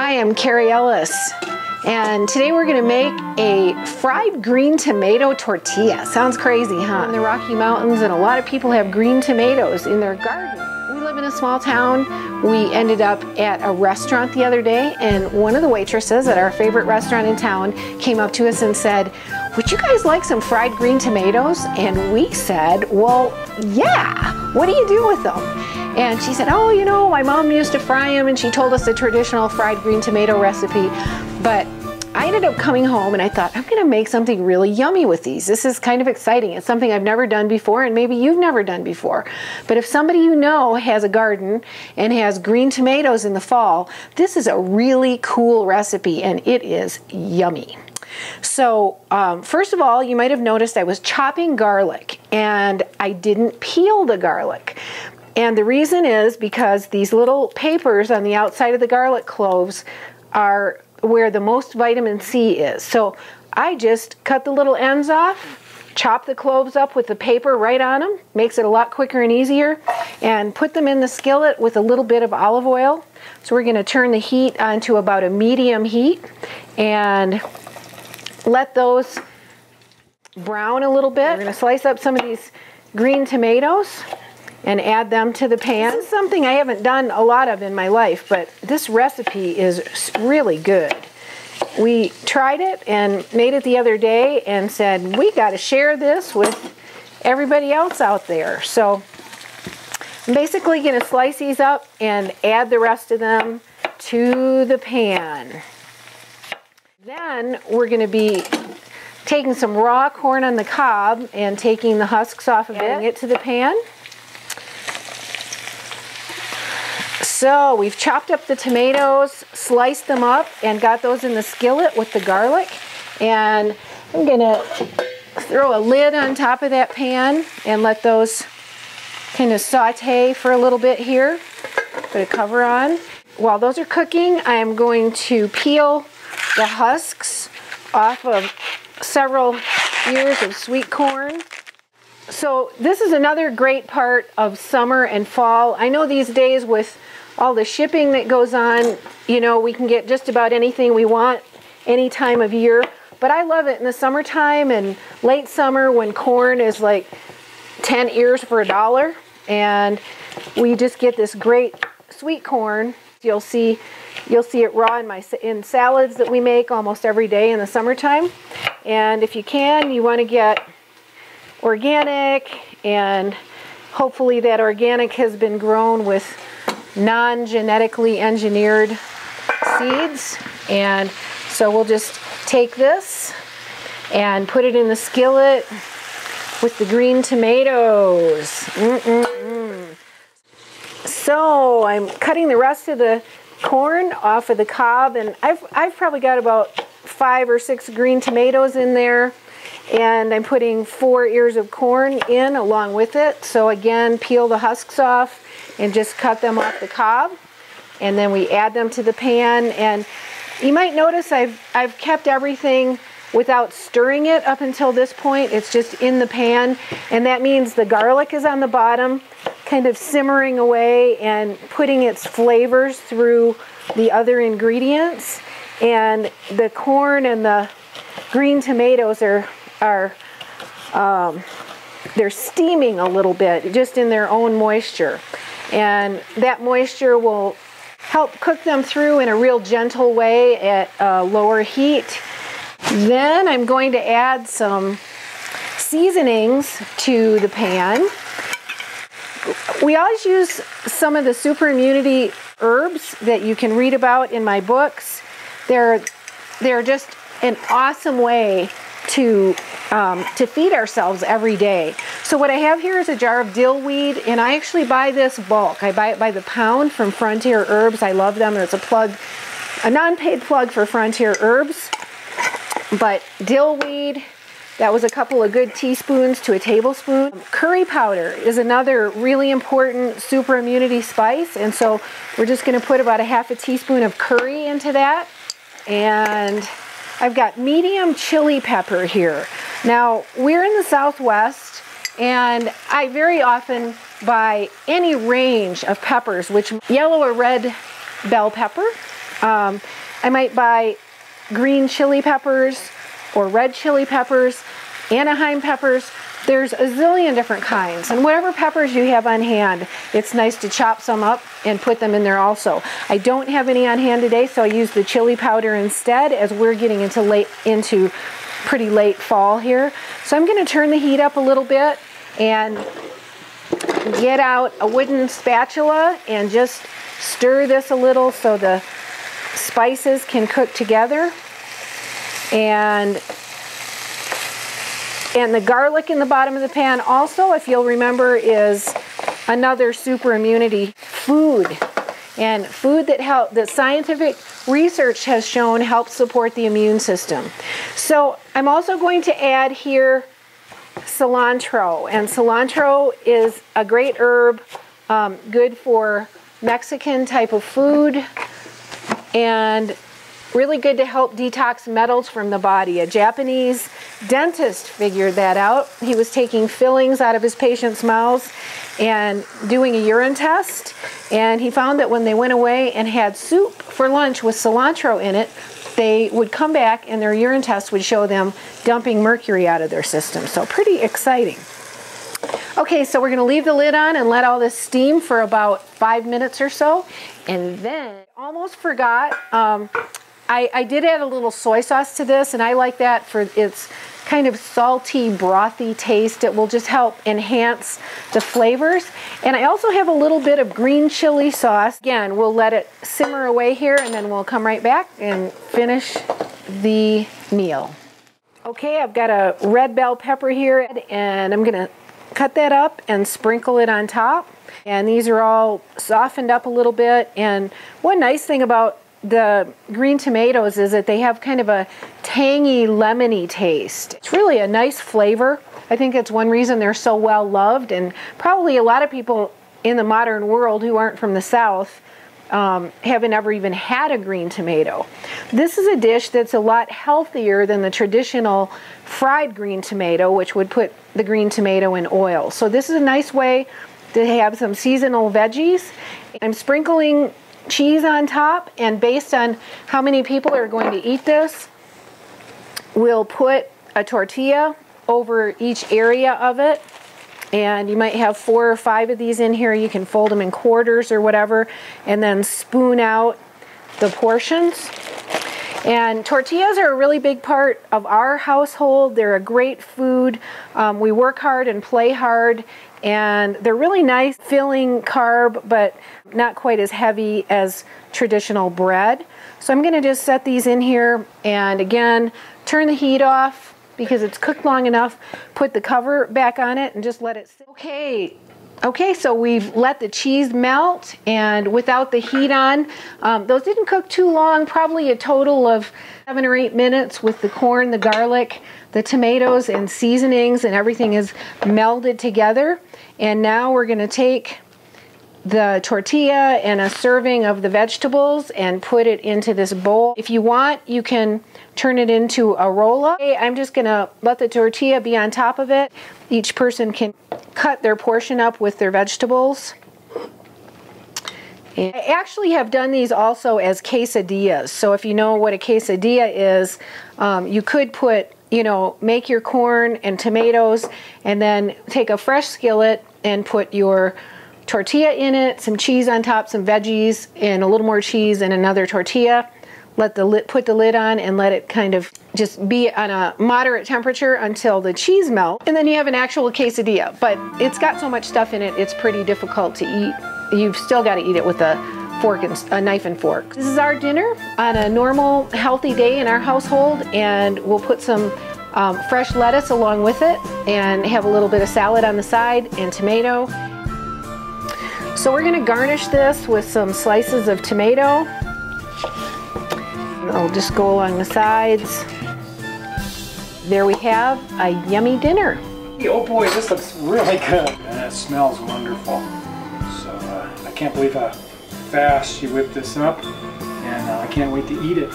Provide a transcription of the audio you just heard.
Hi, I'm Carrie Ellis, and today we're going to make a fried green tomato tortilla. Sounds crazy, huh? In the Rocky Mountains, and a lot of people have green tomatoes in their garden. We live in a small town. We ended up at a restaurant the other day, and one of the waitresses at our favorite restaurant in town came up to us and said, "Would you guys like some fried green tomatoes?" And we said, "Well, yeah. What do you do with them?" And she said, "Oh, you know, my mom used to fry them," and she told us the traditional fried green tomato recipe. But I ended up coming home and I thought, I'm gonna make something really yummy with these. This is kind of exciting. It's something I've never done before, and maybe you've never done before. But if somebody you know has a garden and has green tomatoes in the fall, this is a really cool recipe, and it is yummy. So first of all, you might have noticed I was chopping garlic, and I didn't peel the garlic. And the reason is because these little papers on the outside of the garlic cloves are where the most vitamin C is. So I just cut the little ends off, chop the cloves up with the paper right on them, makes it a lot quicker and easier, and put them in the skillet with a little bit of olive oil. So we're going to turn the heat onto about a medium heat and let those brown a little bit. We're going to slice up some of these green tomatoes and add them to the pan. This is something I haven't done a lot of in my life, but this recipe is really good. We tried it and made it the other day and said, we got to share this with everybody else out there. So I'm basically going to slice these up and add the rest of them to the pan. Then we're going to be taking some raw corn on the cob and taking the husks off of it, adding it to the pan. So we've chopped up the tomatoes, sliced them up, and got those in the skillet with the garlic. And I'm gonna throw a lid on top of that pan and let those kind of saute for a little bit here. Put a cover on. While those are cooking, I'm going to peel the husks off of several ears of sweet corn. So this is another great part of summer and fall. I know these days with all the shipping that goes on, you know, we can get just about anything we want any time of year. But I love it in the summertime and late summer when corn is like 10 ears for $1. And we just get this great sweet corn. You'll see it raw in salads that we make almost every day in the summertime. And if you can, you want to get organic, and hopefully that organic has been grown with non-genetically engineered seeds. And so we'll just take this and put it in the skillet with the green tomatoes. So I'm cutting the rest of the corn off of the cob, and I've probably got about 5 or 6 green tomatoes in there, and I'm putting 4 ears of corn in along with it. So again, peel the husks off and just cut them off the cob, and then we add them to the pan. And you might notice I've kept everything without stirring it up until this point. It's just in the pan, and that means the garlic is on the bottom, kind of simmering away and putting its flavors through the other ingredients. And the corn and the green tomatoes they're steaming a little bit just in their own moisture. And that moisture will help cook them through in a real gentle way at a lower heat. Then I'm going to add some seasonings to the pan. We always use some of the super immunity herbs that you can read about in my books. They're just an awesome way to feed ourselves every day. So what I have here is a jar of dill weed, and I actually buy this bulk. I buy it by the pound from Frontier Herbs. I love them. It's a non-paid plug for Frontier Herbs. But dill weed, that was a couple of good teaspoons to a tablespoon. Curry powder is another really important super immunity spice, and so we're just going to put about a half a teaspoon of curry into that. And I've got medium chili pepper here. Now, we're in the Southwest, and I very often buy any range of peppers, which yellow or red bell pepper, I might buy green chili peppers or red chili peppers, Anaheim peppers. There's a zillion different kinds, and whatever peppers you have on hand, it's nice to chop some up and put them in there also. I don't have any on hand today, so I use the chili powder instead, as we're getting into pretty late fall here. So I'm going to turn the heat up a little bit and get out a wooden spatula and just stir this a little so the spices can cook together. And the garlic in the bottom of the pan also, if you'll remember, is another super immunity food, and food that scientific research has shown helps support the immune system. So I'm also going to add here cilantro, and cilantro is a great herb, good for Mexican type of food, and really good to help detox metals from the body. A Japanese dentist figured that out. He was taking fillings out of his patients' mouths and doing a urine test, and he found that when they went away and had soup for lunch with cilantro in it, they would come back and their urine test would show them dumping mercury out of their system. So pretty exciting. Okay, so we're going to leave the lid on and let all this steam for about 5 minutes or so. And then, almost forgot, I did add a little soy sauce to this, and I like that for its kind of salty, brothy taste. It will just help enhance the flavors. And I also have a little bit of green chili sauce. Again, we'll let it simmer away here, and then we'll come right back and finish the meal. Okay, I've got a red bell pepper here, and I'm gonna cut that up and sprinkle it on top. And these are all softened up a little bit. And one nice thing about the green tomatoes is that they have kind of a tangy, lemony taste. It's really a nice flavor. I think that's one reason they're so well loved, and probably a lot of people in the modern world who aren't from the South haven't ever even had a green tomato. This is a dish that's a lot healthier than the traditional fried green tomato, which would put the green tomato in oil. So this is a nice way to have some seasonal veggies. I'm sprinkling cheese on top, and based on how many people are going to eat this, we'll put a tortilla over each area of it. And you might have 4 or 5 of these in here. You can fold them in quarters or whatever, and then spoon out the portions. And tortillas are a really big part of our household. They're a great food. We work hard and play hard, and they're really nice, filling carb, but not quite as heavy as traditional bread. So I'm going to just set these in here, and again, turn the heat off because it's cooked long enough. Put the cover back on it and just let it sit. Okay, so we've let the cheese melt, and without the heat on, those didn't cook too long, probably a total of 7 or 8 minutes with the corn, the garlic, the tomatoes, and seasonings, and everything is melded together. And now we're going to take the tortilla and a serving of the vegetables and put it into this bowl. If you want, you can turn it into a roll-up. I'm just going to let the tortilla be on top of it. Each person can cut their portion up with their vegetables. And I actually have done these also as quesadillas. So if you know what a quesadilla is, you could put, make your corn and tomatoes, and then take a fresh skillet and put your tortilla in it, some cheese on top, some veggies, and a little more cheese and another tortilla. Put the lid on and let it kind of just be on a moderate temperature until the cheese melts. And then you have an actual quesadilla, but it's got so much stuff in it, it's pretty difficult to eat. You've still got to eat it with a knife and fork. This is our dinner on a normal, healthy day in our household, and we'll put some fresh lettuce along with it and have a little bit of salad on the side and tomato. So we're going to garnish this with some slices of tomato. I'll just go along the sides. There we have a yummy dinner. Oh boy, this looks really good. And it smells wonderful. So I can't believe how fast she whipped this up, and I can't wait to eat it.